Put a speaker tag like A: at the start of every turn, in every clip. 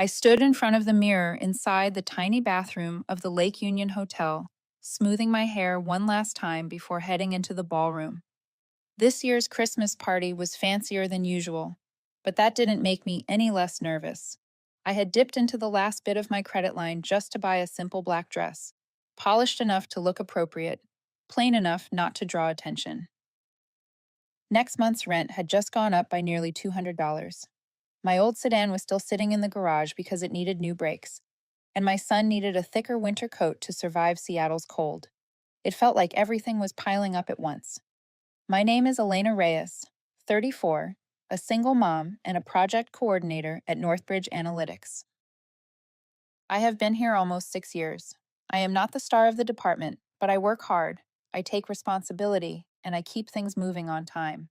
A: I stood in front of the mirror inside the tiny bathroom of the Lake Union Hotel, smoothing my hair one last time before heading into the ballroom. This year's Christmas party was fancier than usual, but that didn't make me any less nervous. I had dipped into the last bit of my credit line just to buy a simple black dress, polished enough to look appropriate, plain enough not to draw attention. Next month's rent had just gone up by nearly $200. My old sedan was still sitting in the garage because it needed new brakes, and my son needed a thicker winter coat to survive Seattle's cold. It felt like everything was piling up at once. My name is Elena Reyes, 34, a single mom and a project coordinator at Northbridge Analytics. I have been here almost 6 years. I am not the star of the department, but I work hard, I take responsibility, and I keep things moving on time.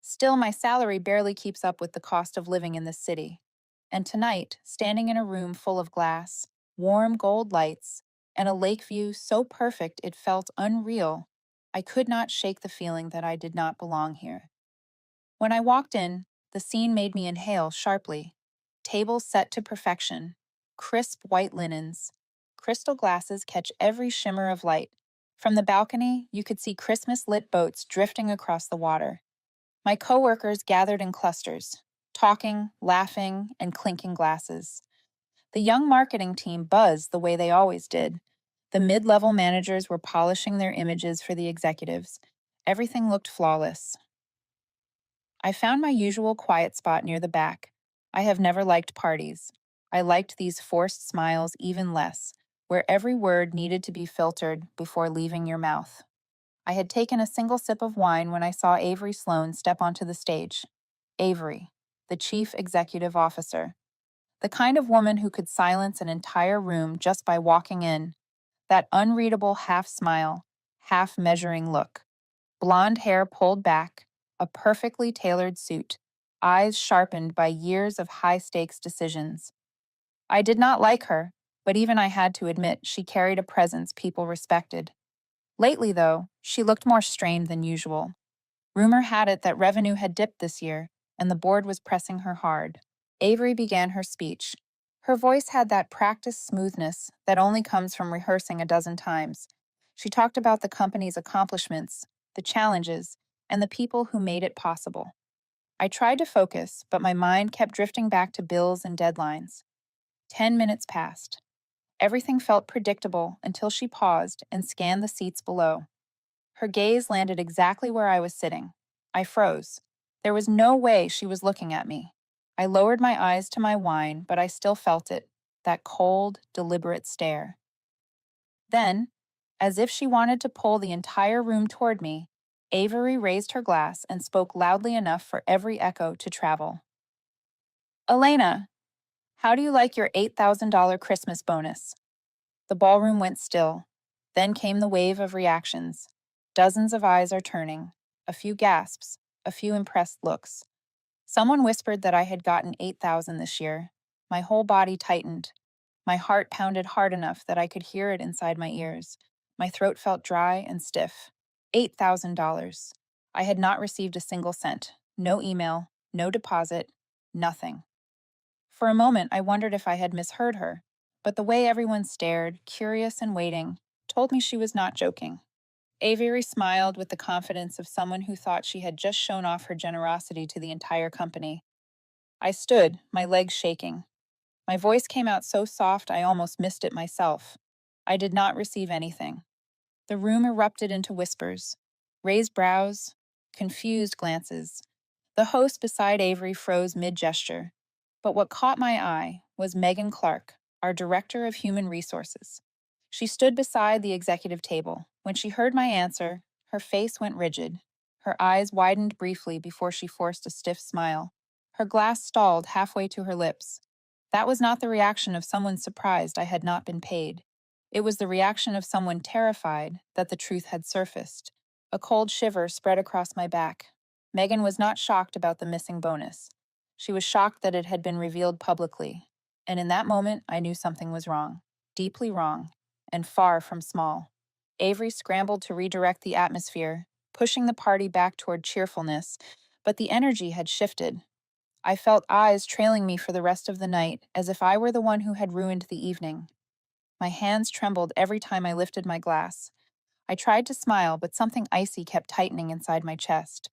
A: Still, my salary barely keeps up with the cost of living in this city. And tonight, standing in a room full of glass, warm gold lights, and a lake view so perfect it felt unreal, I could not shake the feeling that I did not belong here. When I walked in, the scene made me inhale sharply. Tables set to perfection, crisp white linens, crystal glasses catch every shimmer of light. From the balcony, you could see Christmas-lit boats drifting across the water. My coworkers gathered in clusters, talking, laughing, and clinking glasses. The young marketing team buzzed the way they always did. The mid-level managers were polishing their images for the executives. Everything looked flawless. I found my usual quiet spot near the back. I have never liked parties. I liked these forced smiles even less, where every word needed to be filtered before leaving your mouth. I had taken a single sip of wine when I saw Avery Sloan step onto the stage. Avery, the chief executive officer. The kind of woman who could silence an entire room just by walking in. That unreadable half smile, half measuring look. Blonde hair pulled back, a perfectly tailored suit, eyes sharpened by years of high-stakes decisions. I did not like her, but even I had to admit she carried a presence people respected. Lately, though, she looked more strained than usual. Rumor had it that revenue had dipped this year, and the board was pressing her hard. Avery began her speech. Her voice had that practiced smoothness that only comes from rehearsing a dozen times. She talked about the company's accomplishments, the challenges, and the people who made it possible. I tried to focus, but my mind kept drifting back to bills and deadlines. 10 minutes passed. Everything felt predictable until she paused and scanned the seats below. Her gaze landed exactly where I was sitting. I froze. There was no way she was looking at me. I lowered my eyes to my wine, but I still felt it, that cold, deliberate stare. Then, as if she wanted to pull the entire room toward me, Avery raised her glass and spoke loudly enough for every echo to travel. Elena, how do you like your $8,000 Christmas bonus? The ballroom went still. Then came the wave of reactions. Dozens of eyes are turning, a few gasps, a few impressed looks. Someone whispered that I had gotten 8,000 this year. My whole body tightened. My heart pounded hard enough that I could hear it inside my ears. My throat felt dry and stiff. $8,000. I had not received a single cent. No email, no deposit, nothing. For a moment, I wondered if I had misheard her, but the way everyone stared, curious and waiting, told me she was not joking. Avery smiled with the confidence of someone who thought she had just shown off her generosity to the entire company. I stood, my legs shaking. My voice came out so soft I almost missed it myself. I did not receive anything. The room erupted into whispers, raised brows, confused glances. The host beside Avery froze mid-gesture. But what caught my eye was Megan Clark, our Director of Human Resources. She stood beside the executive table. When she heard my answer, her face went rigid. Her eyes widened briefly before she forced a stiff smile. Her glass stalled halfway to her lips. That was not the reaction of someone surprised I had not been paid. It was the reaction of someone terrified that the truth had surfaced. A cold shiver spread across my back. Megan was not shocked about the missing bonus. She was shocked that it had been revealed publicly. And in that moment, I knew something was wrong. Deeply wrong. And far from small. Avery scrambled to redirect the atmosphere, pushing the party back toward cheerfulness, but the energy had shifted. I felt eyes trailing me for the rest of the night, as if I were the one who had ruined the evening. My hands trembled every time I lifted my glass. I tried to smile, but something icy kept tightening inside my chest.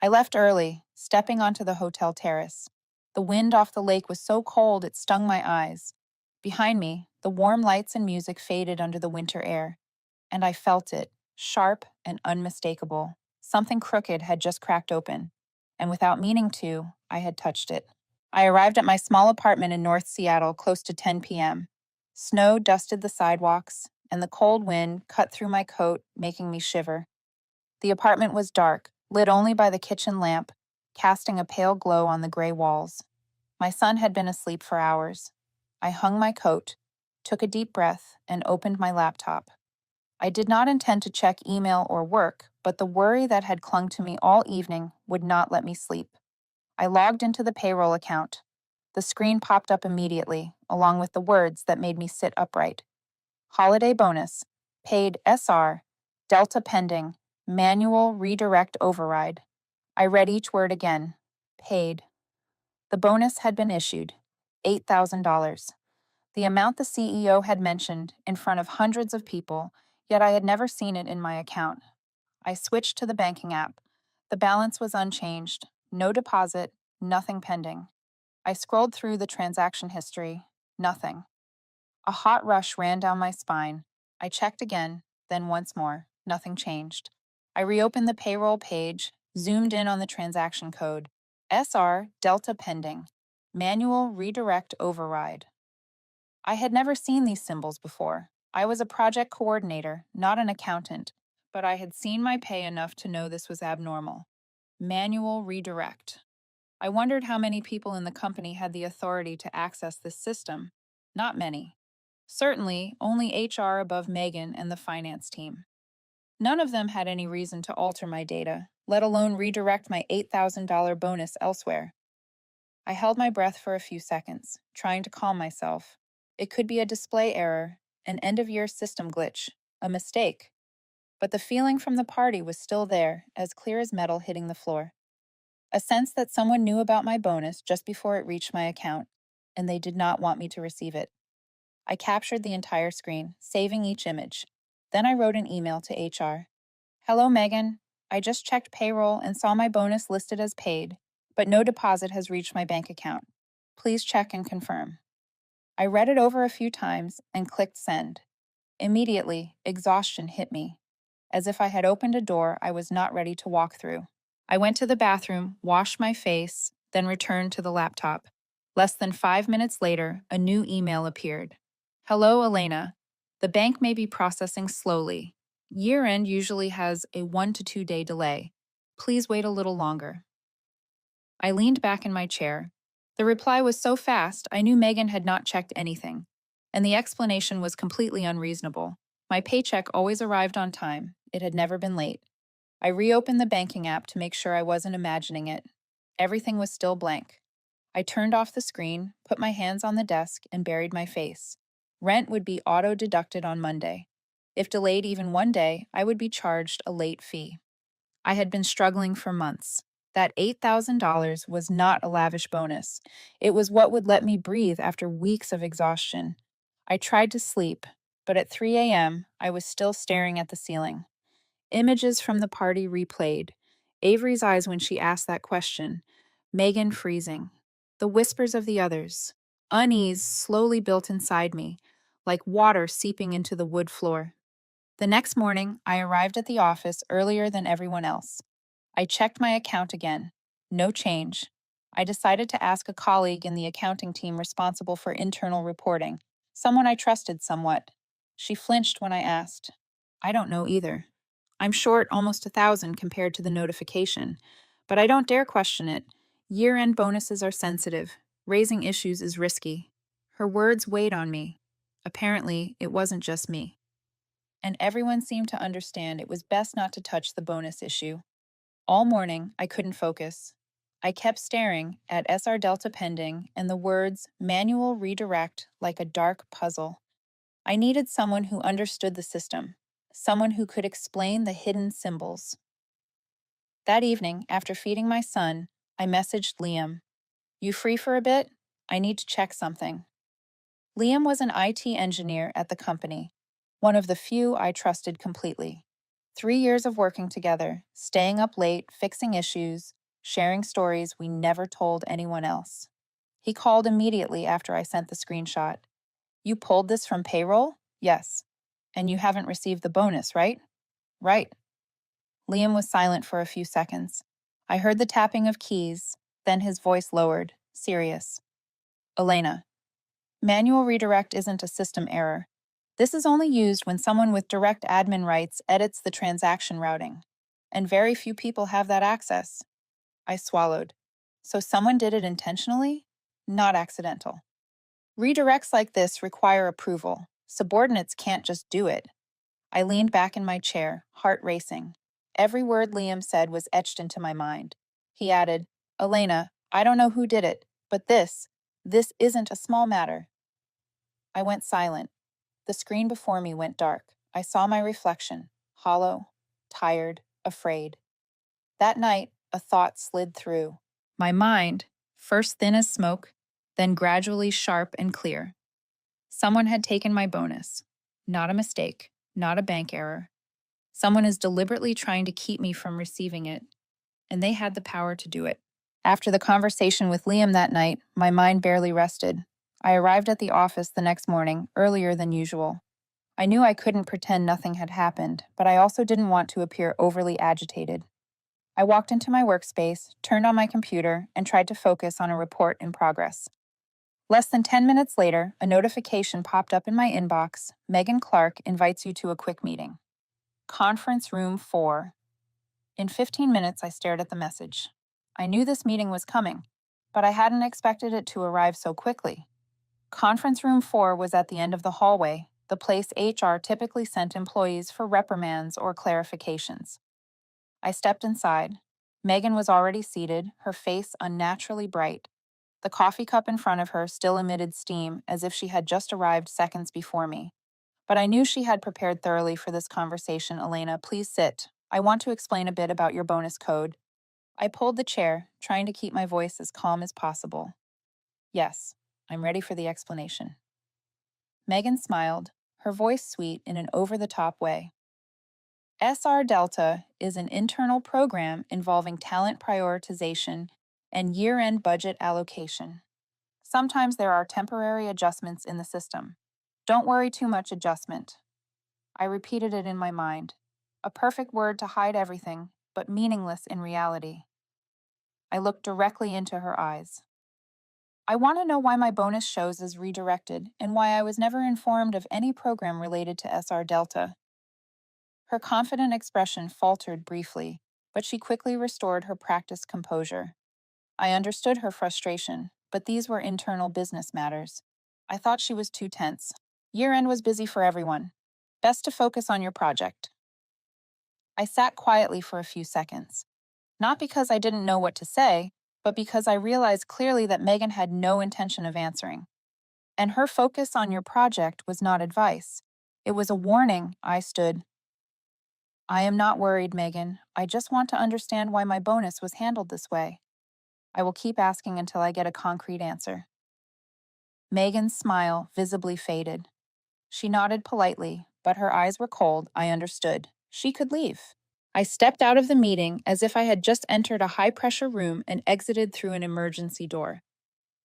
A: I left early, stepping onto the hotel terrace. The wind off the lake was so cold it stung my eyes. Behind me, the warm lights and music faded under the winter air, and I felt it, sharp and unmistakable. Something crooked had just cracked open, and without meaning to, I had touched it. I arrived at my small apartment in North Seattle close to 10 p.m. Snow dusted the sidewalks, and the cold wind cut through my coat, making me shiver. The apartment was dark, lit only by the kitchen lamp, casting a pale glow on the gray walls. My son had been asleep for hours. I hung my coat, took a deep breath, and opened my laptop. I did not intend to check email or work, but the worry that had clung to me all evening would not let me sleep. I logged into the payroll account. The screen popped up immediately, along with the words that made me sit upright. Holiday bonus, paid SR, Delta pending, manual redirect override. I read each word again. Paid. The bonus had been issued, $8,000. The amount the CEO had mentioned in front of hundreds of people, yet I had never seen it in my account. I switched to the banking app. The balance was unchanged, no deposit, nothing pending. I scrolled through the transaction history, nothing. A hot rush ran down my spine. I checked again, then once more, nothing changed. I reopened the payroll page, zoomed in on the transaction code. SR Delta pending. Manual redirect override. I had never seen these symbols before. I was a project coordinator, not an accountant, but I had seen my pay enough to know this was abnormal. Manual redirect. I wondered how many people in the company had the authority to access this system. Not many. Certainly, only HR above Megan and the finance team. None of them had any reason to alter my data, let alone redirect my $8,000 bonus elsewhere. I held my breath for a few seconds, trying to calm myself. It could be a display error, an end-of-year system glitch, a mistake. But the feeling from the party was still there, as clear as metal hitting the floor. A sense that someone knew about my bonus just before it reached my account, and they did not want me to receive it. I captured the entire screen, saving each image. Then I wrote an email to HR. Hello, Megan. I just checked payroll and saw my bonus listed as paid, but no deposit has reached my bank account. Please check and confirm. I read it over a few times and clicked send. Immediately, exhaustion hit me, as if I had opened a door I was not ready to walk through. I went to the bathroom, washed my face, then returned to the laptop. Less than 5 minutes later, a new email appeared. Hello, Elena. The bank may be processing slowly. Year-end usually has a 1 to 2 day delay. Please wait a little longer. I leaned back in my chair. The reply was so fast, I knew Megan had not checked anything. And the explanation was completely unreasonable. My paycheck always arrived on time. It had never been late. I reopened the banking app to make sure I wasn't imagining it. Everything was still blank. I turned off the screen, put my hands on the desk, and buried my face. Rent would be auto-deducted on Monday. If delayed even one day, I would be charged a late fee. I had been struggling for months. That $8,000 was not a lavish bonus. It was what would let me breathe after weeks of exhaustion. I tried to sleep, but at 3 a.m., I was still staring at the ceiling. Images from the party replayed. Avery's eyes when she asked that question. Megan freezing. The whispers of the others. Unease slowly built inside me, like water seeping into the wood floor. The next morning, I arrived at the office earlier than everyone else. I checked my account again. No change. I decided to ask a colleague in the accounting team responsible for internal reporting, someone I trusted somewhat. She flinched when I asked. I don't know either. I'm short almost 1,000 compared to the notification, but I don't dare question it. Year-end bonuses are sensitive. Raising issues is risky. Her words weighed on me. Apparently, it wasn't just me. And everyone seemed to understand it was best not to touch the bonus issue. All morning, I couldn't focus. I kept staring at SR Delta pending and the words manual redirect like a dark puzzle. I needed someone who understood the system, someone who could explain the hidden symbols. That evening, after feeding my son, I messaged Liam. You free for a bit? I need to check something. Liam was an IT engineer at the company, one of the few I trusted completely. 3 years of working together, staying up late, fixing issues, sharing stories we never told anyone else. He called immediately after I sent the screenshot. You pulled this from payroll? Yes. And you haven't received the bonus, right? Right. Liam was silent for a few seconds. I heard the tapping of keys, then his voice lowered, serious. Elena, manual redirect isn't a system error. This is only used when someone with direct admin rights edits the transaction routing. And very few people have that access. I swallowed. So someone did it intentionally? Not accidental. Redirects like this require approval. Subordinates can't just do it. I leaned back in my chair, heart racing. Every word Liam said was etched into my mind. He added, Elena, I don't know who did it, but this isn't a small matter. I went silent. The screen before me went dark. I saw my reflection, hollow, tired, afraid. That night, a thought slid through. My mind, first thin as smoke, then gradually sharp and clear. Someone had taken my bonus. Not a mistake, not a bank error. Someone is deliberately trying to keep me from receiving it, and they had the power to do it. After the conversation with Liam that night, my mind barely rested. I arrived at the office the next morning, earlier than usual. I knew I couldn't pretend nothing had happened, but I also didn't want to appear overly agitated. I walked into my workspace, turned on my computer, and tried to focus on a report in progress. Less than 10 minutes later, a notification popped up in my inbox. Megan Clark invites you to a quick meeting. Conference room 4. In 15 minutes, I stared at the message. I knew this meeting was coming, but I hadn't expected it to arrive so quickly. Conference room 4 was at the end of the hallway, the place HR typically sent employees for reprimands or clarifications. I stepped inside. Megan was already seated, her face unnaturally bright. The coffee cup in front of her still emitted steam as if she had just arrived seconds before me. But I knew she had prepared thoroughly for this conversation. Elena, please sit. I want to explain a bit about your bonus code. I pulled the chair, trying to keep my voice as calm as possible. Yes, I'm ready for the explanation. Megan smiled, her voice sweet in an over-the-top way. SR Delta is an internal program involving talent prioritization and year-end budget allocation. Sometimes there are temporary adjustments in the system. Don't worry too much adjustment. I repeated it in my mind. A perfect word to hide everything, but meaningless in reality. I looked directly into her eyes. I want to know why my bonus shows is redirected and why I was never informed of any program related to SR Delta. Her confident expression faltered briefly, but she quickly restored her practiced composure. I understood her frustration, but these were internal business matters. I thought she was too tense. Year-end was busy for everyone. Best to focus on your project. I sat quietly for a few seconds. Not because I didn't know what to say, but because I realized clearly that Megan had no intention of answering. And her focus on your project was not advice. It was a warning. I stood. I am not worried, Megan. I just want to understand why my bonus was handled this way. I will keep asking until I get a concrete answer. Megan's smile visibly faded. She nodded politely, but her eyes were cold. I understood. She could leave. I stepped out of the meeting as if I had just entered a high-pressure room and exited through an emergency door.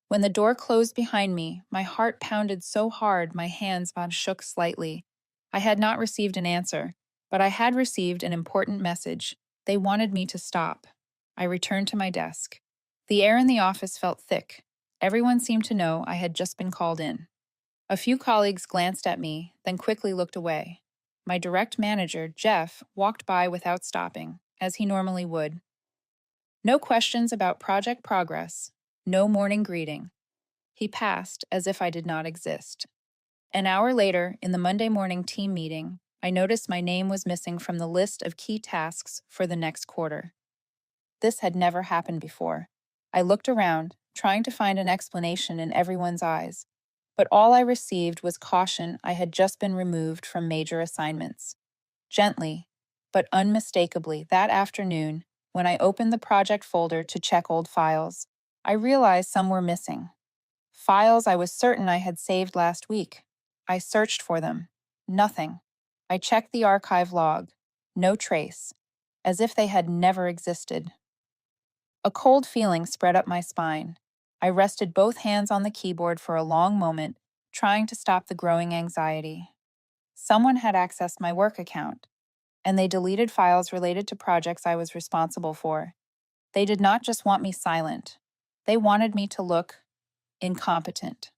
A: When the door closed behind me, my heart pounded so hard my hands shook slightly. I had not received an answer, but I had received an important message. They wanted me to stop. I returned to my desk. The air in the office felt thick. Everyone seemed to know I had just been called in. A few colleagues glanced at me, then quickly looked away. My direct manager, Jeff, walked by without stopping, as he normally would. No questions about project progress, no morning greeting. He passed as if I did not exist. An hour later, in the Monday morning team meeting, I noticed my name was missing from the list of key tasks for the next quarter. This had never happened before. I looked around, trying to find an explanation in everyone's eyes, but all I received was caution I had just been removed from major assignments. Gently, but unmistakably, that afternoon, when I opened the project folder to check old files, I realized some were missing. Files I was certain I had saved last week. I searched for them. Nothing. I checked the archive log. No trace. As if they had never existed. A cold feeling spread up my spine. I rested both hands on the keyboard for a long moment, trying to stop the growing anxiety. Someone had accessed my work account, and they deleted files related to projects I was responsible for. They did not just want me silent. They wanted me to look incompetent.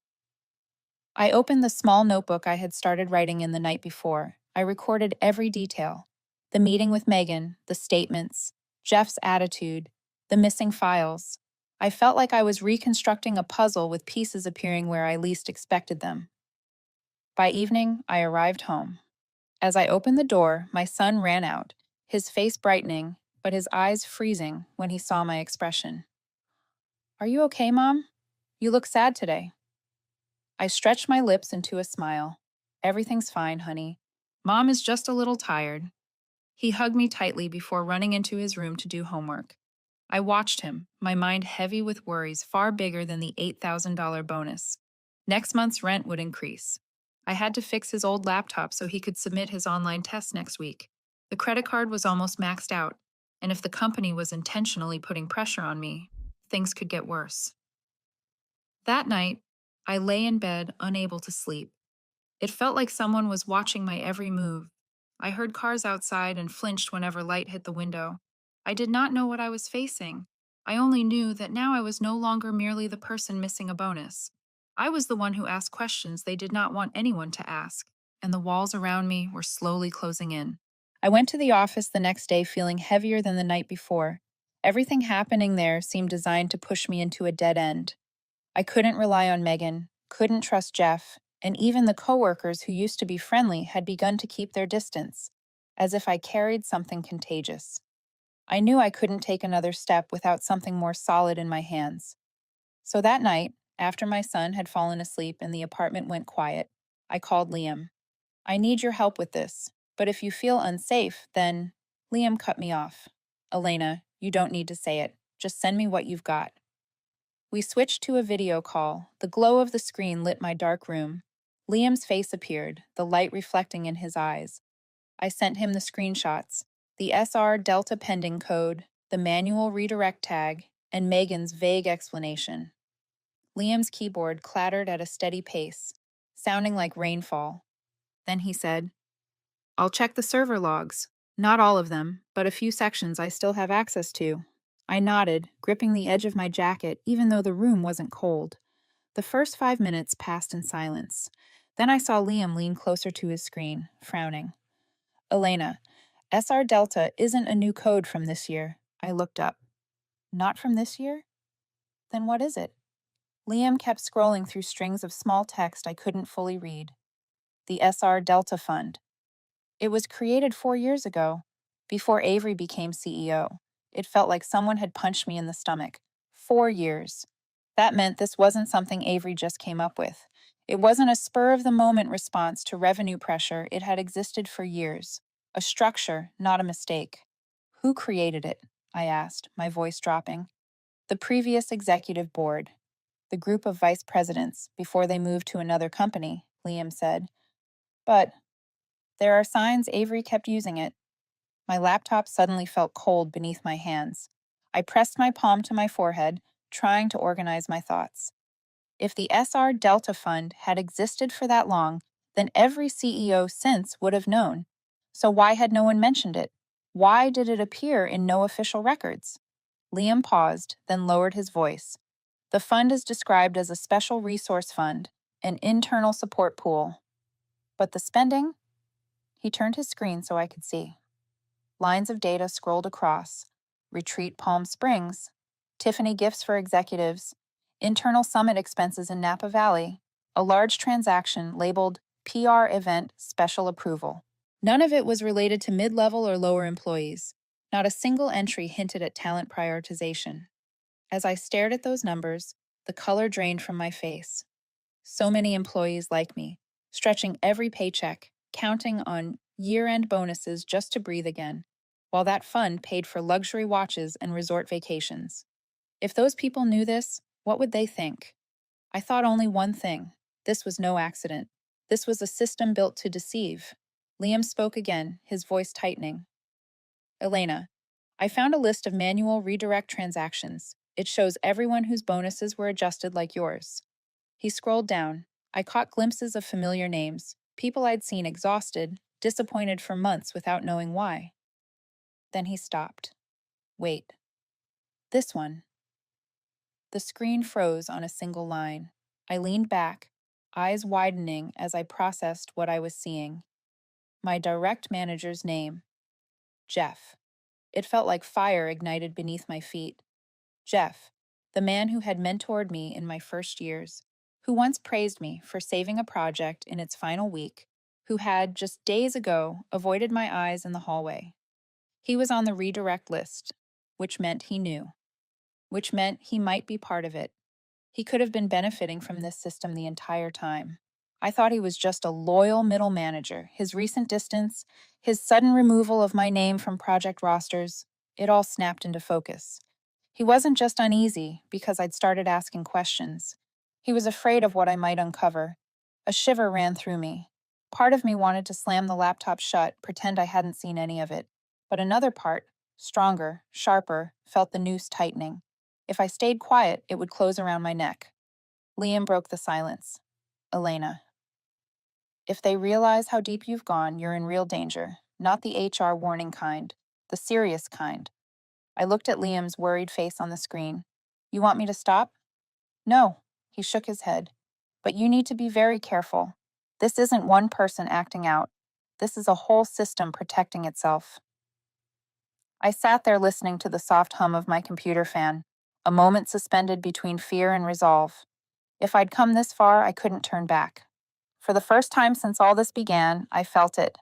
A: I opened the small notebook I had started writing in the night before. I recorded every detail. The meeting with Megan, the statements, Jeff's attitude, the missing files. I felt like I was reconstructing a puzzle with pieces appearing where I least expected them. By evening, I arrived home. As I opened the door, my son ran out, his face brightening, but his eyes freezing when he saw my expression. "Are you okay, Mom? You look sad today." I stretched my lips into a smile. "Everything's fine, honey. Mom is just a little tired." He hugged me tightly before running into his room to do homework. I watched him, my mind heavy with worries far bigger than the $8,000 bonus. Next month's rent would increase. I had to fix his old laptop so he could submit his online test next week. The credit card was almost maxed out, and if the company was intentionally putting pressure on me, things could get worse. That night, I lay in bed, unable to sleep. It felt like someone was watching my every move. I heard cars outside and flinched whenever light hit the window. I did not know what I was facing. I only knew that now I was no longer merely the person missing a bonus. I was the one who asked questions they did not want anyone to ask, and the walls around me were slowly closing in. I went to the office the next day feeling heavier than the night before. Everything happening there seemed designed to push me into a dead end. I couldn't rely on Megan, couldn't trust Jeff, and even the coworkers who used to be friendly had begun to keep their distance, as if I carried something contagious. I knew I couldn't take another step without something more solid in my hands. So that night, after my son had fallen asleep and the apartment went quiet, I called Liam. "I need your help with this, but if you feel unsafe, then—" Liam cut me off. "Elena, you don't need to say it. Just send me what you've got." We switched to a video call. The glow of the screen lit my dark room. Liam's face appeared, the light reflecting in his eyes. I sent him the screenshots, the SR Delta pending code, the manual redirect tag, and Megan's vague explanation. Liam's keyboard clattered at a steady pace, sounding like rainfall. Then he said, "I'll check the server logs. Not all of them, but a few sections I still have access to." I nodded, gripping the edge of my jacket even though the room wasn't cold. The first 5 minutes passed in silence. Then I saw Liam lean closer to his screen, frowning. "Elena, SR Delta isn't a new code from this year." I looked up. "Not from this year? Then what is it?" Liam kept scrolling through strings of small text I couldn't fully read. "The SR Delta Fund. It was created 4 years ago, before Avery became CEO. It felt like someone had punched me in the stomach. 4 years. That meant this wasn't something Avery just came up with. It wasn't a spur-of-the-moment response to revenue pressure. It had existed for years. A structure, not a mistake. "Who created it?" I asked, my voice dropping. "The previous executive board. The group of vice presidents, before they moved to another company," Liam said. "But there are signs Avery kept using it." My laptop suddenly felt cold beneath my hands. I pressed my palm to my forehead, trying to organize my thoughts. If the SR Delta Fund had existed for that long, then every CEO since would have known. So why had no one mentioned it? Why did it appear in no official records? Liam paused, then lowered his voice. "The fund is described as a special resource fund, an internal support pool. But the spending?" He turned his screen so I could see. Lines of data scrolled across. Retreat Palm Springs, Tiffany gifts for executives, internal summit expenses in Napa Valley, a large transaction labeled PR Event Special Approval. None of it was related to mid-level or lower employees. Not a single entry hinted at talent prioritization. As I stared at those numbers, the color drained from my face. So many employees like me, stretching every paycheck, counting on year-end bonuses just to breathe again, while that fund paid for luxury watches and resort vacations. If those people knew this, what would they think? I thought only one thing. This was no accident. This was a system built to deceive. Liam spoke again, his voice tightening. Elena, I found a list of manual redirect transactions. It shows everyone whose bonuses were adjusted like yours. He scrolled down. I caught glimpses of familiar names, people I'd seen exhausted, disappointed for months without knowing why. Then he stopped. Wait. This one. The screen froze on a single line. I leaned back, eyes widening as I processed what I was seeing. My direct manager's name, Jeff. It felt like fire ignited beneath my feet. Jeff, the man who had mentored me in my first years, who once praised me for saving a project in its final week, who had, just days ago, avoided my eyes in the hallway. He was on the redirect list, which meant he knew, which meant he might be part of it. He could have been benefiting from this system the entire time. I thought he was just a loyal middle manager. His recent distance, his sudden removal of my name from project rosters, it all snapped into focus. He wasn't just uneasy because I'd started asking questions. He was afraid of what I might uncover. A shiver ran through me. Part of me wanted to slam the laptop shut, pretend I hadn't seen any of it. But another part, stronger, sharper, felt the noose tightening. If I stayed quiet, it would close around my neck. Liam broke the silence. Elena, if they realize how deep you've gone, you're in real danger. Not the HR warning kind, the serious kind. I looked at Liam's worried face on the screen. You want me to stop? No, he shook his head. But you need to be very careful. This isn't one person acting out. This is a whole system protecting itself. I sat there listening to the soft hum of my computer fan, a moment suspended between fear and resolve. If I'd come this far, I couldn't turn back. For the first time since all this began, I felt it.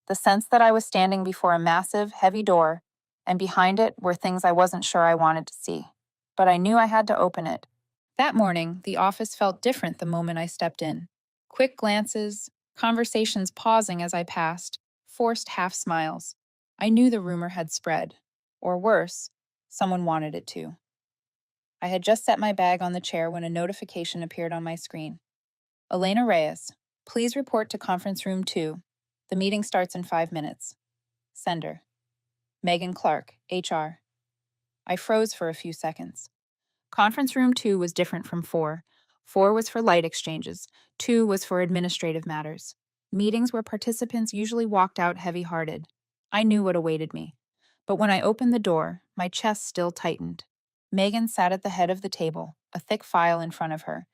A: The sense that I was standing before a massive, heavy door, and behind it were things I wasn't sure I wanted to see. But I knew I had to open it. That morning, the office felt different the moment I stepped in. Quick glances, conversations pausing as I passed, forced half smiles. I knew the rumor had spread. Or worse, someone wanted it to. I had just set my bag on the chair when a notification appeared on my screen. Elena Reyes, please report to conference room 2. The meeting starts in 5 minutes. Sender. Megan Clark, HR. I froze for a few seconds. Conference room 2 was different from 4. 4 was for light exchanges. 2 was for administrative matters. Meetings where participants usually walked out heavy-hearted. I knew what awaited me. But when I opened the door, my chest still tightened. Megan sat at the head of the table, a thick file in front of her.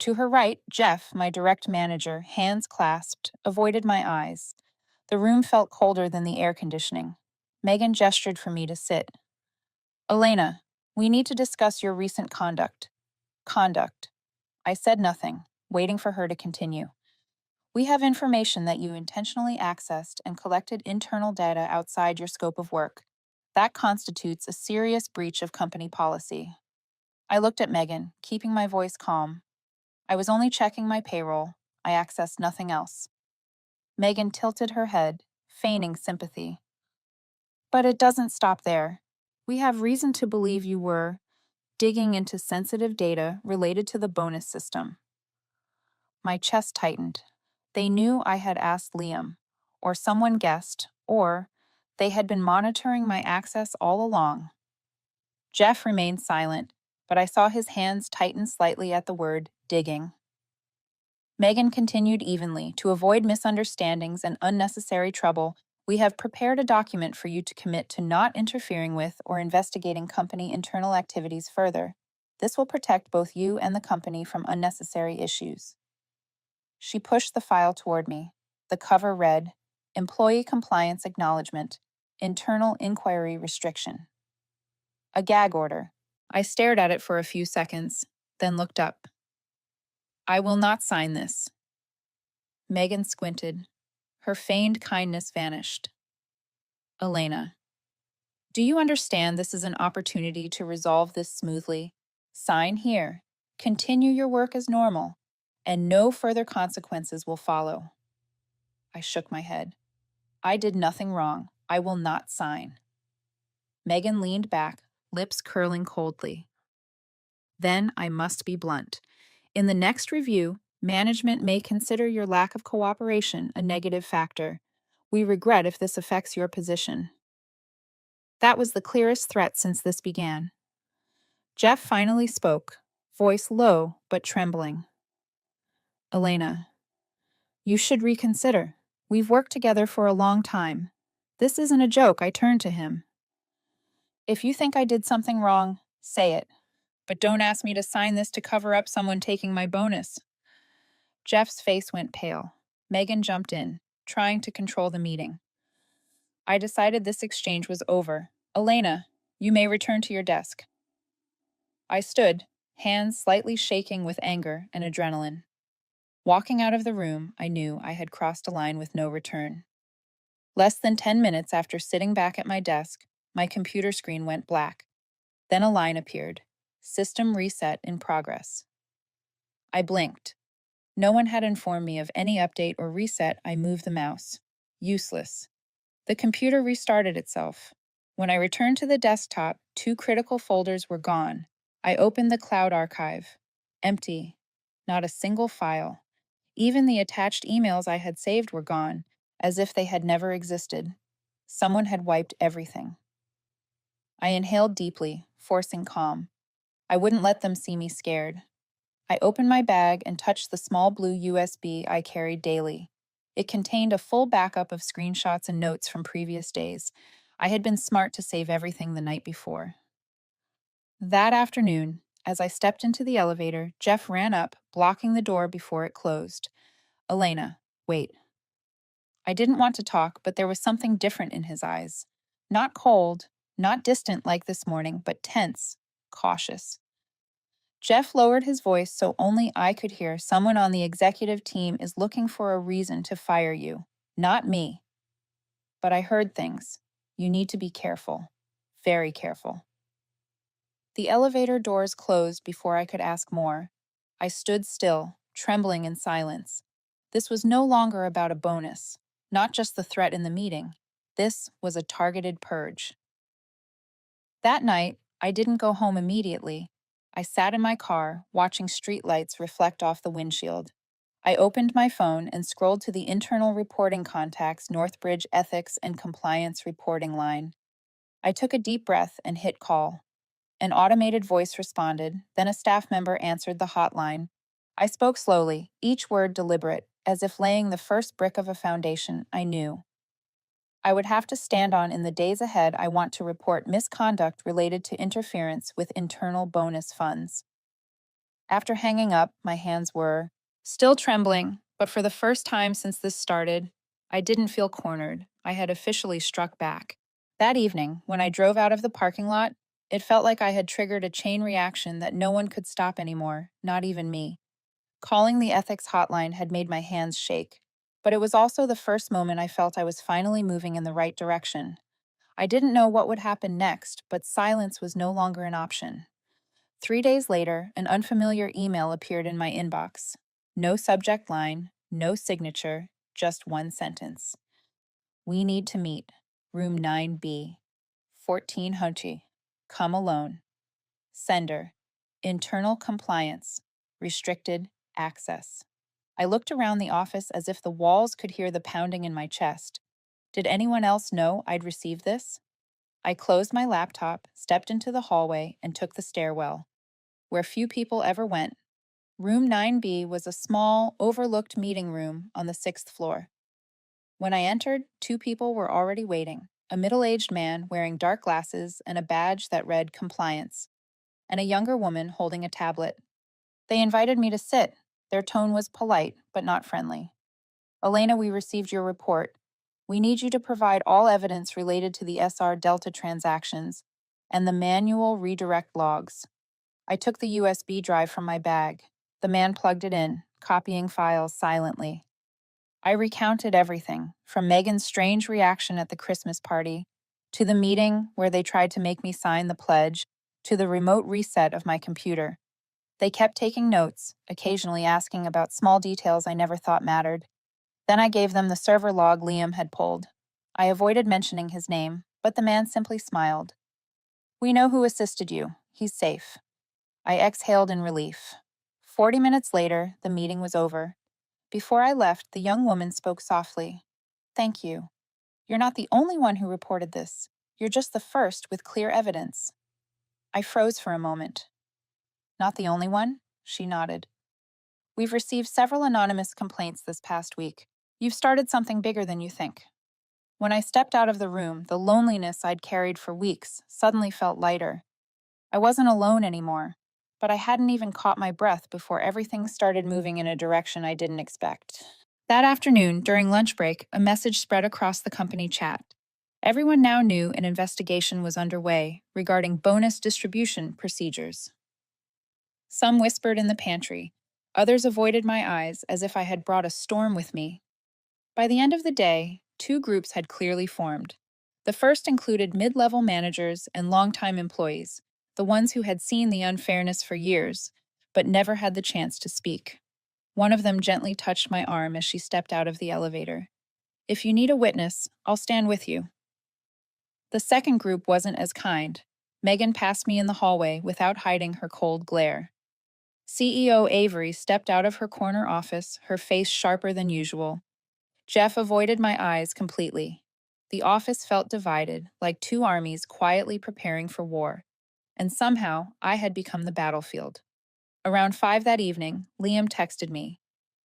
A: To her right, Jeff, my direct manager, hands clasped, avoided my eyes. The room felt colder than the air conditioning. Megan gestured for me to sit. Elena, we need to discuss your recent conduct. Conduct. I said nothing, waiting for her to continue. We have information that you intentionally accessed and collected internal data outside your scope of work. That constitutes a serious breach of company policy. I looked at Megan, keeping my voice calm. I was only checking my payroll. I accessed nothing else. Megan tilted her head, feigning sympathy. But it doesn't stop there. We have reason to believe you were digging into sensitive data related to the bonus system. My chest tightened. They knew I had asked Liam, or someone guessed, or they had been monitoring my access all along. Jeff remained silent, but I saw his hands tighten slightly at the word digging. Megan continued evenly. To avoid misunderstandings and unnecessary trouble, we have prepared a document for you to commit to not interfering with or investigating company internal activities further. This will protect both you and the company from unnecessary issues. She pushed the file toward me. The cover read, Employee Compliance Acknowledgement, Internal Inquiry Restriction. A gag order. I stared at it for a few seconds, then looked up. I will not sign this. Megan squinted. Her feigned kindness vanished. Elena, do you understand this is an opportunity to resolve this smoothly? Sign here. Continue your work as normal, and no further consequences will follow. I shook my head. I did nothing wrong. I will not sign. Megan leaned back, lips curling coldly. Then I must be blunt. In the next review, management may consider your lack of cooperation a negative factor. We regret if this affects your position. That was the clearest threat since this began. Jeff finally spoke, voice low but trembling. Elena, you should reconsider. We've worked together for a long time. This isn't a joke, I turned to him. If you think I did something wrong, say it. But don't ask me to sign this to cover up someone taking my bonus. Jeff's face went pale. Megan jumped in, trying to control the meeting. I decided this exchange was over. Elena, you may return to your desk. I stood, hands slightly shaking with anger and adrenaline. Walking out of the room, I knew I had crossed a line with no return. Less than 10 minutes after sitting back at my desk, my computer screen went black. Then a line appeared. System reset in progress. I blinked. No one had informed me of any update or reset. I moved the mouse. Useless. The computer restarted itself. When I returned to the desktop, 2 critical folders were gone. I opened the cloud archive. Empty. Not a single file. Even the attached emails I had saved were gone, as if they had never existed. Someone had wiped everything. I inhaled deeply, forcing calm. I wouldn't let them see me scared. I opened my bag and touched the small blue USB I carried daily. It contained a full backup of screenshots and notes from previous days. I had been smart to save everything the night before. That afternoon, as I stepped into the elevator, Jeff ran up, blocking the door before it closed. Elena, wait. I didn't want to talk, but there was something different in his eyes. Not cold, not distant like this morning, but tense, cautious. Jeff lowered his voice so only I could hear. Someone on the executive team is looking for a reason to fire you, not me. But I heard things. You need to be careful. Very careful. The elevator doors closed before I could ask more. I stood still, trembling in silence. This was no longer about a bonus, not just the threat in the meeting. This was a targeted purge. That night, I didn't go home immediately. I sat in my car, watching streetlights reflect off the windshield. I opened my phone and scrolled to the internal reporting contacts Northbridge Ethics and Compliance reporting line. I took a deep breath and hit call. An automated voice responded, then a staff member answered the hotline. I spoke slowly, each word deliberate, as if laying the first brick of a foundation I knew I would have to stand on in the days ahead. I want to report misconduct related to interference with internal bonus funds. After hanging up, my hands were still trembling, but for the first time since this started, I didn't feel cornered. I had officially struck back. That evening, when I drove out of the parking lot, it felt like I had triggered a chain reaction that no one could stop anymore, not even me. Calling the ethics hotline had made my hands shake, but it was also the first moment I felt I was finally moving in the right direction. I didn't know what would happen next, but silence was no longer an option. 3 days later, an unfamiliar email appeared in my inbox. No subject line, no signature, just one sentence. We need to meet. Room 9B. 14 Hunchi. Come alone. Sender. Internal compliance. Restricted access. I looked around the office as if the walls could hear the pounding in my chest. Did anyone else know I'd received this? I closed my laptop, stepped into the hallway, and took the stairwell, where few people ever went. Room 9B was a small, overlooked meeting room on the 6th floor. When I entered, 2 people were already waiting, a middle-aged man wearing dark glasses and a badge that read compliance, and a younger woman holding a tablet. They invited me to sit. Their tone was polite, but not friendly. Elena, we received your report. We need you to provide all evidence related to the SR Delta transactions and the manual redirect logs. I took the USB drive from my bag. The man plugged it in, copying files silently. I recounted everything, from Megan's strange reaction at the Christmas party, to the meeting where they tried to make me sign the pledge, to the remote reset of my computer. They kept taking notes, occasionally asking about small details I never thought mattered. Then I gave them the server log Liam had pulled. I avoided mentioning his name, but the man simply smiled. We know who assisted you. He's safe. I exhaled in relief. 40 minutes later, the meeting was over. Before I left, the young woman spoke softly. "Thank you. You're not the only one who reported this. You're just the first with clear evidence." I froze for a moment. "Not the only one?" She nodded. "We've received several anonymous complaints this past week. You've started something bigger than you think." When I stepped out of the room, the loneliness I'd carried for weeks suddenly felt lighter. I wasn't alone anymore, but I hadn't even caught my breath before everything started moving in a direction I didn't expect. That afternoon, during lunch break, a message spread across the company chat. Everyone now knew an investigation was underway regarding bonus distribution procedures. Some whispered in the pantry. Others avoided my eyes as if I had brought a storm with me. By the end of the day, two groups had clearly formed. The first included mid-level managers and longtime employees, the ones who had seen the unfairness for years, but never had the chance to speak. One of them gently touched my arm as she stepped out of the elevator. "If you need a witness, I'll stand with you." The second group wasn't as kind. Megan passed me in the hallway without hiding her cold glare. CEO Avery stepped out of her corner office, her face sharper than usual. Jeff avoided my eyes completely. The office felt divided, like two armies quietly preparing for war. And somehow, I had become the battlefield. Around 5 that evening, Liam texted me.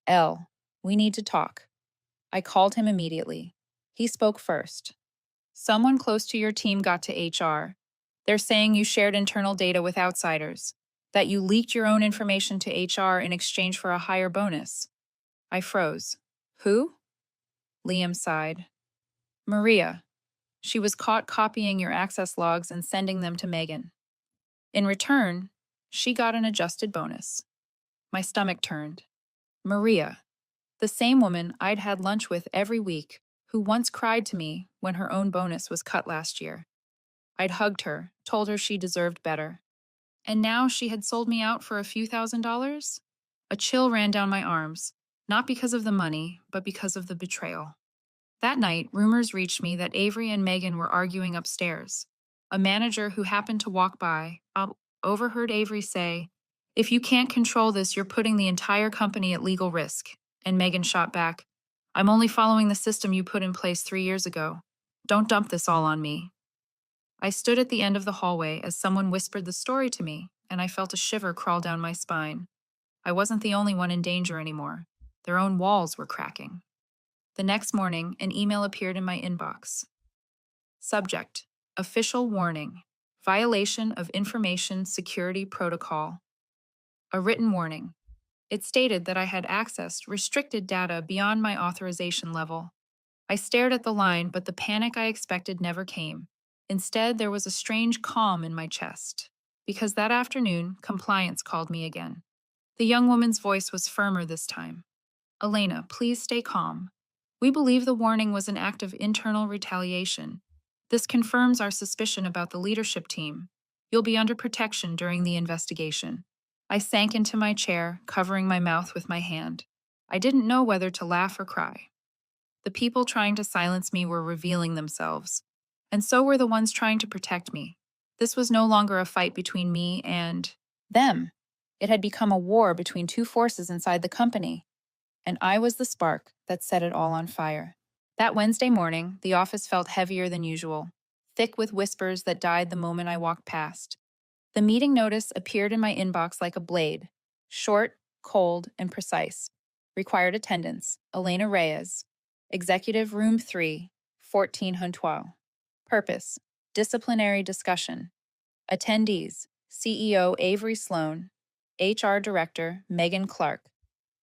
A: "Elle, we need to talk." I called him immediately. He spoke first. "Someone close to your team got to HR. They're saying you shared internal data with outsiders, that you leaked your own information to HR in exchange for a higher bonus." I froze. "Who?" Liam sighed. "Maria. She was caught copying your access logs and sending them to Megan. In return, she got an adjusted bonus." My stomach turned. Maria, the same woman I'd had lunch with every week, who once cried to me when her own bonus was cut last year. I'd hugged her, told her she deserved better. And now she had sold me out for a few $1,000s? A chill ran down my arms, not because of the money, but because of the betrayal. That night, rumors reached me that Avery and Megan were arguing upstairs. A manager who happened to walk by overheard Avery say, "If you can't control this, you're putting the entire company at legal risk." And Megan shot back, "I'm only following the system you put in place 3 years ago. Don't dump this all on me." I stood at the end of the hallway as someone whispered the story to me, and I felt a shiver crawl down my spine. I wasn't the only one in danger anymore. Their own walls were cracking. The next morning, an email appeared in my inbox. Subject: Official warning. Violation of Information Security Protocol. A written warning. It stated that I had accessed restricted data beyond my authorization level. I stared at the line, but the panic I expected never came. Instead, there was a strange calm in my chest. Because that afternoon, compliance called me again. The young woman's voice was firmer this time. "Elena, please stay calm. We believe the warning was an act of internal retaliation. This confirms our suspicion about the leadership team. You'll be under protection during the investigation." I sank into my chair, covering my mouth with my hand. I didn't know whether to laugh or cry. The people trying to silence me were revealing themselves, and so were the ones trying to protect me. This was no longer a fight between me and them. It had become a war between two forces inside the company, and I was the spark that set it all on fire. That Wednesday morning, the office felt heavier than usual, thick with whispers that died the moment I walked past. The meeting notice appeared in my inbox like a blade, short, cold, and precise. Required attendance: Elena Reyes, Executive Room 3, 14 Huntois. Purpose: disciplinary discussion. Attendees: CEO Avery Sloan, HR Director Megan Clark.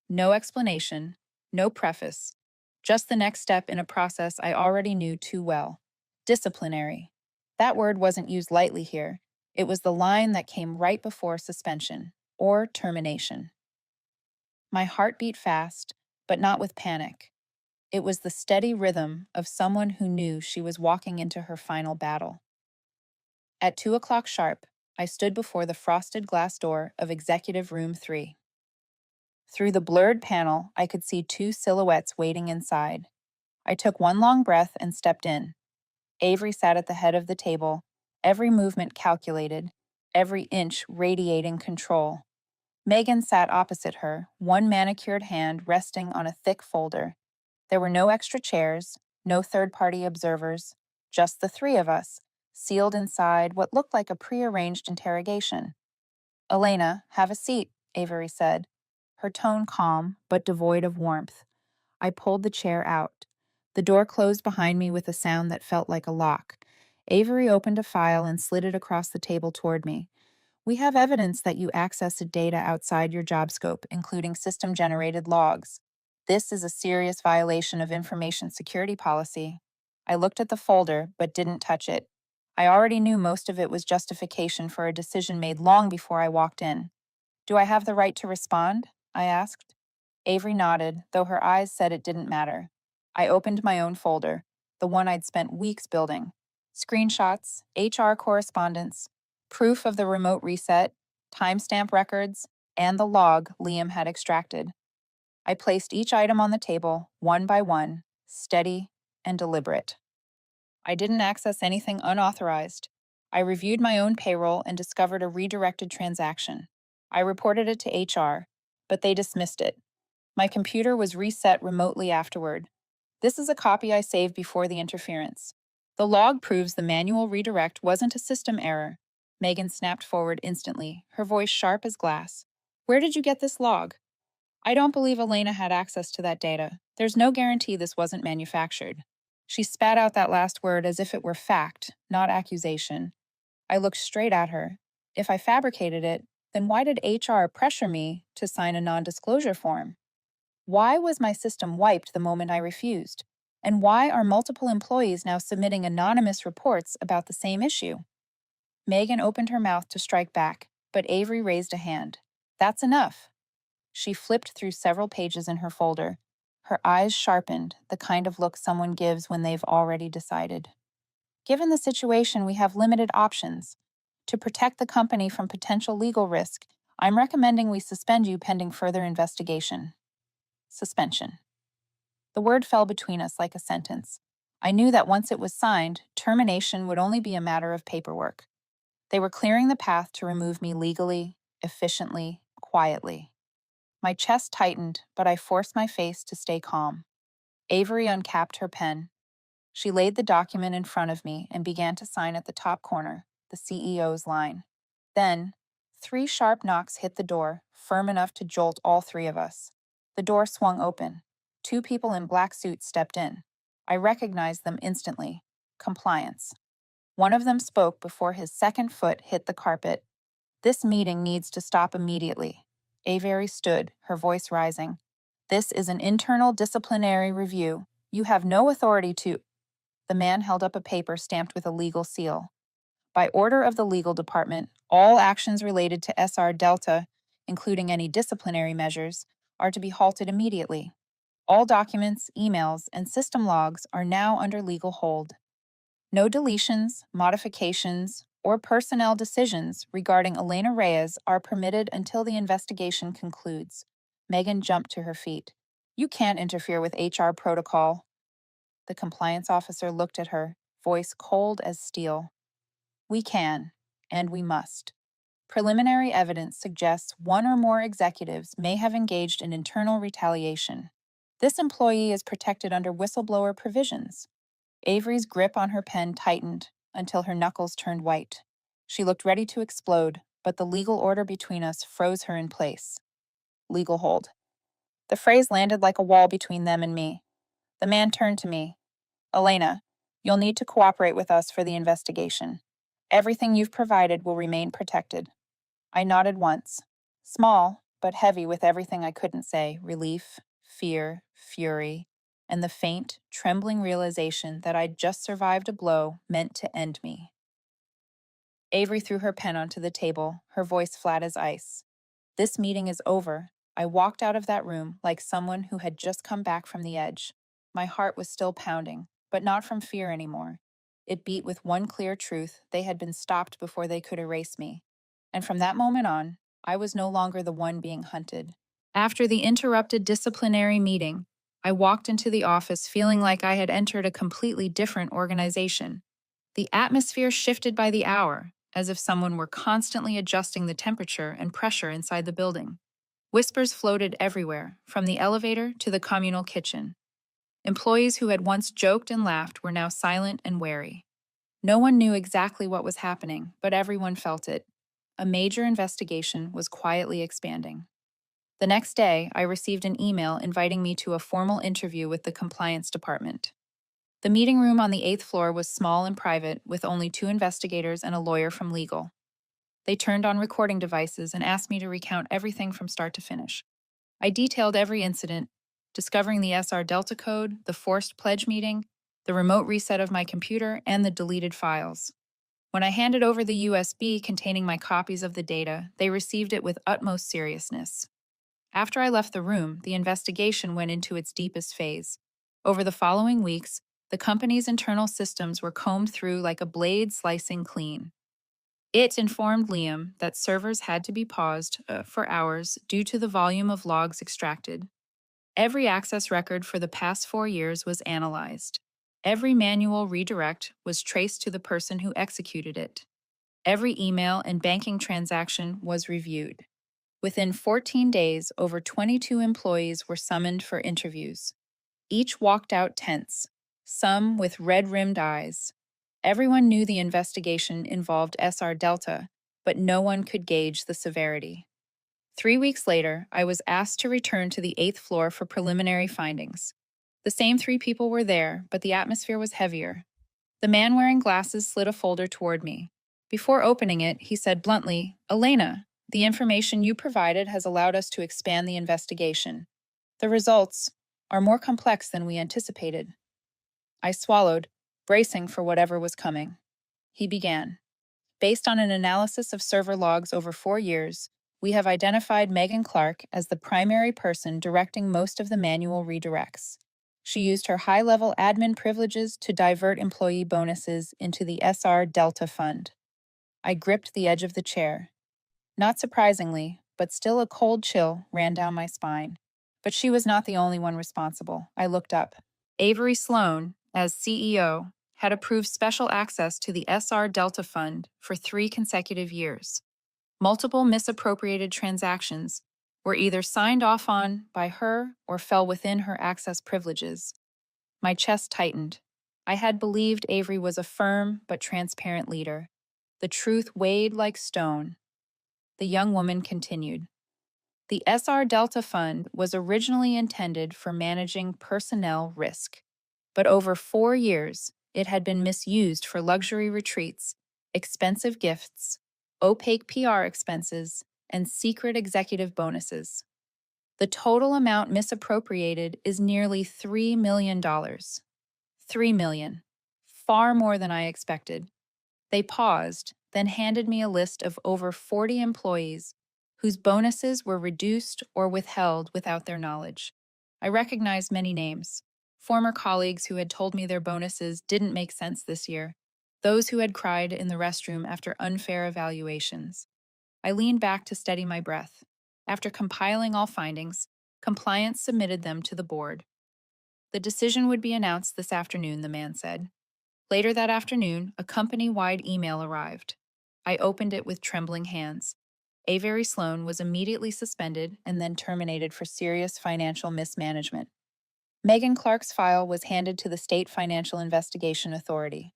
A: No explanation, no preface, just the next step in a process I already knew too well. Disciplinary. That word wasn't used lightly here. It was the line that came right before suspension or termination. My heart beat fast, but not with panic. It was the steady rhythm of someone who knew she was walking into her final battle. At 2 o'clock sharp, I stood before the frosted glass door of Executive Room 3. Through the blurred panel, I could see two silhouettes waiting inside. I took one long breath and stepped in. Avery sat at the head of the table, every movement calculated, every inch radiating control. Megan sat opposite her, one manicured hand resting on a thick folder. There were no extra chairs, no third-party observers, just the three of us, sealed inside what looked like a prearranged interrogation. "Elena, have a seat," Avery said, her tone calm but devoid of warmth. I pulled the chair out. The door closed behind me with a sound that felt like a lock. Avery opened a file and slid it across the table toward me. "We have evidence that you accessed data outside your job scope, including system-generated logs. This is a serious violation of information security policy." I looked at the folder, but didn't touch it. I already knew most of it was justification for a decision made long before I walked in. "Do I have the right to respond?" I asked. Avery nodded, though her eyes said it didn't matter. I opened my own folder, the one I'd spent weeks building. Screenshots, HR correspondence, proof of the remote reset, timestamp records, and the log Liam had extracted. I placed each item on the table, one by one, steady and deliberate. I didn't access anything unauthorized. I reviewed my own payroll and discovered a redirected transaction. I reported it to HR, but they dismissed it. My computer was reset remotely afterward. This is a copy I saved before the interference. The log proves the manual redirect wasn't a system error. Megan snapped forward instantly, her voice sharp as glass. "Where did you get this log?" "I don't believe Elena had access to that data. There's no guarantee this wasn't manufactured." She spat out that last word as if it were fact, not accusation. I looked straight at her. If I fabricated it, then why did HR pressure me to sign a non-disclosure form? Why was my system wiped the moment I refused? And why are multiple employees now submitting anonymous reports about the same issue? Megan opened her mouth to strike back, but Avery raised a hand. "That's enough." She flipped through several pages in her folder. Her eyes sharpened, the kind of look someone gives when they've already decided. "Given the situation, we have limited options. To protect the company from potential legal risk, I'm recommending we suspend you pending further investigation." Suspension. The word fell between us like a sentence. I knew that once it was signed, termination would only be a matter of paperwork. They were clearing the path to remove me legally, efficiently, quietly. My chest tightened, but I forced my face to stay calm. Avery uncapped her pen. She laid the document in front of me and began to sign at the top corner, the CEO's line. Then, three sharp knocks hit the door, firm enough to jolt all three of us. The door swung open. Two people in black suits stepped in. I recognized them instantly. Compliance. One of them spoke before his second foot hit the carpet. "This meeting needs to stop immediately." Avery stood, her voice rising. "This is an internal disciplinary review. You have no authority to—" The man held up a paper stamped with a legal seal. "By order of the legal department, all actions related to SR Delta, including any disciplinary measures, are to be halted immediately. All documents, emails, and system logs are now under legal hold. No deletions, modifications, or personnel decisions regarding Elena Reyes are permitted until the investigation concludes." Megan jumped to her feet. "You can't interfere with HR protocol." The compliance officer looked at her, voice cold as steel. "We can, and we must. Preliminary evidence suggests one or more executives may have engaged in internal retaliation. This employee is protected under whistleblower provisions." Avery's grip on her pen tightened until her knuckles turned white. She looked ready to explode, but the legal order between us froze her in place. Legal hold. The phrase landed like a wall between them and me. The man turned to me. "Elena, you'll need to cooperate with us for the investigation. Everything you've provided will remain protected." I nodded once. Small, but heavy with everything I couldn't say: relief, fear, fury, and the faint, trembling realization that I'd just survived a blow meant to end me. Avery threw her pen onto the table, her voice flat as ice. "This meeting is over." I walked out of that room like someone who had just come back from the edge. My heart was still pounding, but not from fear anymore. It beat with one clear truth: they had been stopped before they could erase me. And from that moment on, I was no longer the one being hunted. After the interrupted disciplinary meeting, I walked into the office feeling like I had entered a completely different organization. The atmosphere shifted by the hour, as if someone were constantly adjusting the temperature and pressure inside the building. Whispers floated everywhere, from the elevator to the communal kitchen. Employees who had once joked and laughed were now silent and wary. No one knew exactly what was happening, but everyone felt it. A major investigation was quietly expanding. The next day, I received an email inviting me to a formal interview with the compliance department. The meeting room on the 8th floor was small and private, with only 2 investigators and a lawyer from legal. They turned on recording devices and asked me to recount everything from start to finish. I detailed every incident, discovering the SR Delta code, the forced pledge meeting, the remote reset of my computer, and the deleted files. When I handed over the USB containing my copies of the data, they received it with utmost seriousness. After I left the room, the investigation went into its deepest phase. Over the following weeks, the company's internal systems were combed through like a blade slicing clean. It informed Liam that servers had to be paused for hours due to the volume of logs extracted. Every access record for the past 4 years was analyzed. Every manual redirect was traced to the person who executed it. Every email and banking transaction was reviewed. Within 14 days, over 22 employees were summoned for interviews. Each walked out tense, some with red-rimmed eyes. Everyone knew the investigation involved SR Delta, but no one could gauge the severity. 3 weeks later, I was asked to return to the 8th floor for preliminary findings. The same 3 people were there, but the atmosphere was heavier. The man wearing glasses slid a folder toward me. Before opening it, he said bluntly, "Elena, the information you provided has allowed us to expand the investigation. The results are more complex than we anticipated." I swallowed, bracing for whatever was coming. He began. "Based on an analysis of server logs over 4 years, we have identified Megan Clark as the primary person directing most of the manual redirects. She used her high-level admin privileges to divert employee bonuses into the SR Delta Fund." I gripped the edge of the chair. Not surprisingly, but still a cold chill ran down my spine. But she was not the only one responsible. I looked up. Avery Sloan, as CEO, had approved special access to the SR Delta Fund for 3 consecutive years. Multiple misappropriated transactions were either signed off on by her or fell within her access privileges. My chest tightened. I had believed Avery was a firm but transparent leader. The truth weighed like stone. The young woman continued. "The SR Delta Fund was originally intended for managing personnel risk, but over 4 years, it had been misused for luxury retreats, expensive gifts, opaque PR expenses, and secret executive bonuses. The total amount misappropriated is nearly $3 million. $3 million. Far more than I expected." They paused, then handed me a list of over 40 employees whose bonuses were reduced or withheld without their knowledge. I recognized many names. Former colleagues who had told me their bonuses didn't make sense this year. Those who had cried in the restroom after unfair evaluations. I leaned back to steady my breath. After compiling all findings, compliance submitted them to the board. The decision would be announced this afternoon, the man said. Later that afternoon, a company-wide email arrived. I opened it with trembling hands. Avery Sloan was immediately suspended and then terminated for serious financial mismanagement. Megan Clark's file was handed to the State Financial Investigation Authority.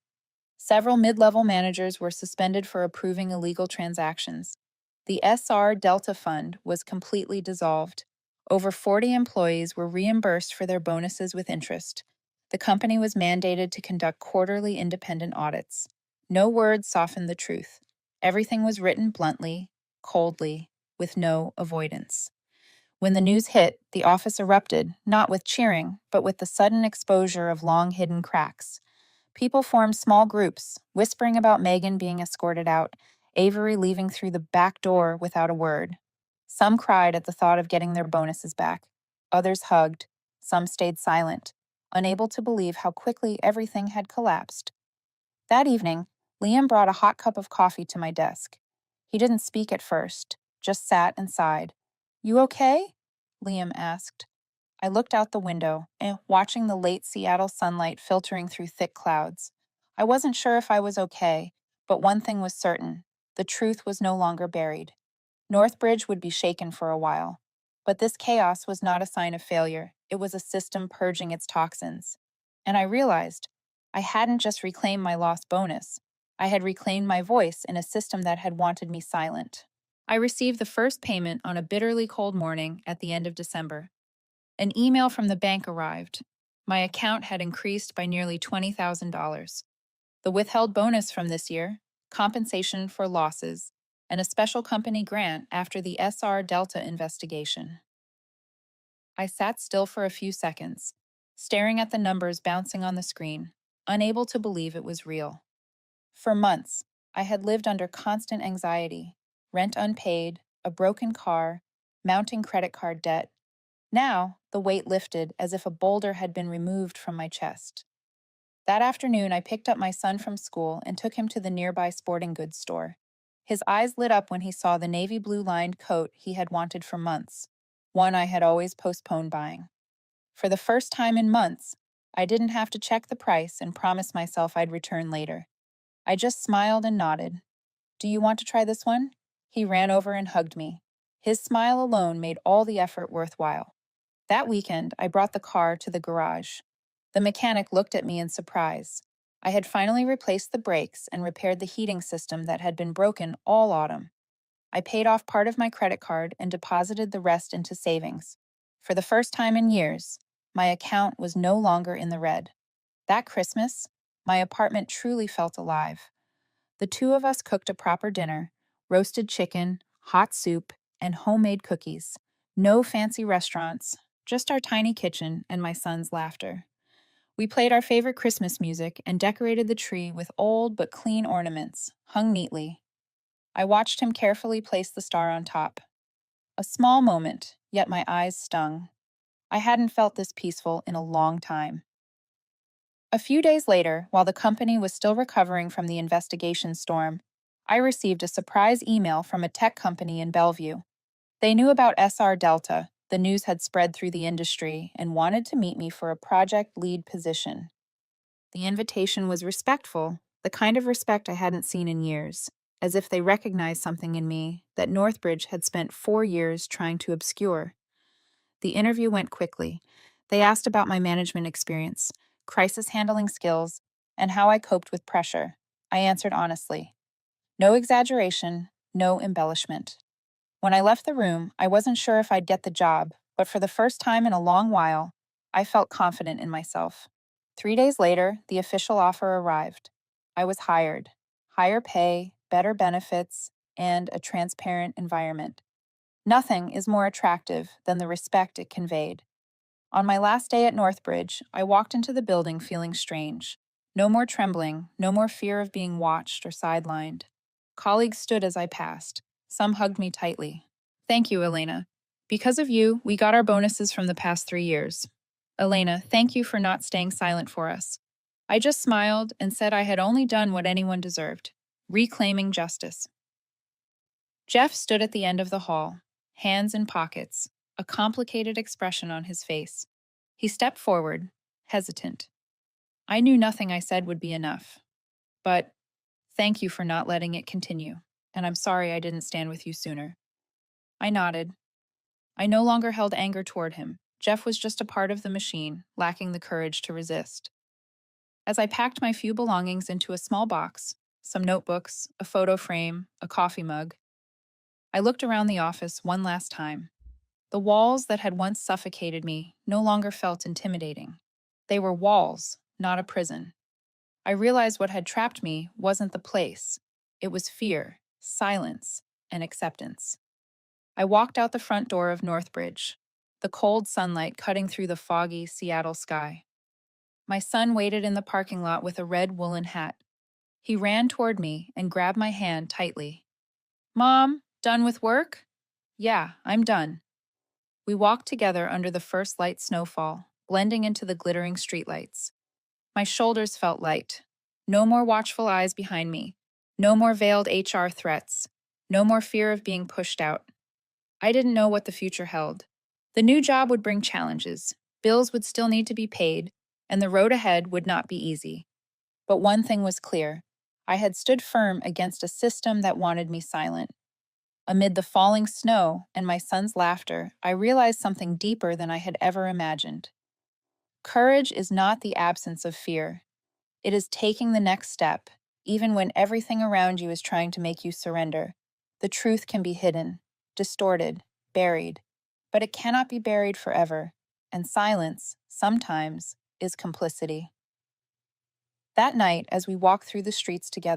A: Several mid-level managers were suspended for approving illegal transactions. The SR Delta Fund was completely dissolved. Over 40 employees were reimbursed for their bonuses with interest. The company was mandated to conduct quarterly independent audits. No words softened the truth. Everything was written bluntly, coldly, with no avoidance. When the news hit, the office erupted, not with cheering, but with the sudden exposure of long-hidden cracks. People formed small groups, whispering about Megan being escorted out, Avery leaving through the back door without a word. Some cried at the thought of getting their bonuses back. Others hugged. Some stayed silent, unable to believe how quickly everything had collapsed. That evening, Liam brought a hot cup of coffee to my desk. He didn't speak at first, just sat and sighed. "You okay?" Liam asked. I looked out the window, watching the late Seattle sunlight filtering through thick clouds. I wasn't sure if I was okay, but one thing was certain. The truth was no longer buried. Northbridge would be shaken for a while. But this chaos was not a sign of failure. It was a system purging its toxins. And I realized I hadn't just reclaimed my lost bonus. I had reclaimed my voice in a system that had wanted me silent. I received the first payment on a bitterly cold morning at the end of December. An email from the bank arrived. My account had increased by nearly $20,000. The withheld bonus from this year, compensation for losses, and a special company grant after the SR Delta investigation. I sat still for a few seconds, staring at the numbers bouncing on the screen, unable to believe it was real. For months, I had lived under constant anxiety, rent unpaid, a broken car, mounting credit card debt. Now, the weight lifted as if a boulder had been removed from my chest. That afternoon, I picked up my son from school and took him to the nearby sporting goods store. His eyes lit up when he saw the navy blue lined coat he had wanted for months, one I had always postponed buying. For the first time in months, I didn't have to check the price and promise myself I'd return later. I just smiled and nodded. "Do you want to try this one?" He ran over and hugged me. His smile alone made all the effort worthwhile. That weekend, I brought the car to the garage. The mechanic looked at me in surprise. I had finally replaced the brakes and repaired the heating system that had been broken all autumn. I paid off part of my credit card and deposited the rest into savings. For the first time in years, my account was no longer in the red. That Christmas, my apartment truly felt alive. The two of us cooked a proper dinner: roasted chicken, hot soup, and homemade cookies. No fancy restaurants, just our tiny kitchen and my son's laughter. We played our favorite Christmas music and decorated the tree with old but clean ornaments, hung neatly. I watched him carefully place the star on top. A small moment, yet my eyes stung. I hadn't felt this peaceful in a long time. A few days later, while the company was still recovering from the investigation storm, I received a surprise email from a tech company in Bellevue. They knew about SR Delta, the news had spread through the industry, and wanted to meet me for a project lead position. The invitation was respectful, the kind of respect I hadn't seen in years, as if they recognized something in me that Northbridge had spent 4 years trying to obscure. The interview went quickly. They asked about my management experience, crisis handling skills, and how I coped with pressure. I answered honestly. No exaggeration, no embellishment. When I left the room, I wasn't sure if I'd get the job, but for the first time in a long while, I felt confident in myself. 3 days later, the official offer arrived. I was hired. Higher pay, better benefits, and a transparent environment. Nothing is more attractive than the respect it conveyed. On my last day at Northbridge, I walked into the building feeling strange. No more trembling, no more fear of being watched or sidelined. Colleagues stood as I passed. Some hugged me tightly. "Thank you, Elena. Because of you, we got our bonuses from the past 3 years. Elena, thank you for not staying silent for us." I just smiled and said I had only done what anyone deserved, reclaiming justice. Jeff stood at the end of the hall, hands in pockets, a complicated expression on his face. He stepped forward, hesitant. I knew nothing I said would be enough. But thank you for not letting it continue, and I'm sorry I didn't stand with you sooner. I nodded. I no longer held anger toward him. Jeff was just a part of the machine, lacking the courage to resist. As I packed my few belongings into a small box, some notebooks, a photo frame, a coffee mug, I looked around the office one last time. The walls that had once suffocated me no longer felt intimidating. They were walls, not a prison. I realized what had trapped me wasn't the place. It was fear, silence, and acceptance. I walked out the front door of Northbridge, the cold sunlight cutting through the foggy Seattle sky. My son waited in the parking lot with a red woolen hat. He ran toward me and grabbed my hand tightly. "Mom, done with work?" "Yeah, I'm done." We walked together under the first light snowfall, blending into the glittering streetlights. My shoulders felt light. No more watchful eyes behind me. No more veiled HR threats. No more fear of being pushed out. I didn't know what the future held. The new job would bring challenges. Bills would still need to be paid, and the road ahead would not be easy. But one thing was clear. I had stood firm against a system that wanted me silent. Amid the falling snow and my son's laughter, I realized something deeper than I had ever imagined. Courage is not the absence of fear. It is taking the next step, even when everything around you is trying to make you surrender. The truth can be hidden, distorted, buried, but it cannot be buried forever, and silence, sometimes, is complicity. That night, as we walked through the streets together,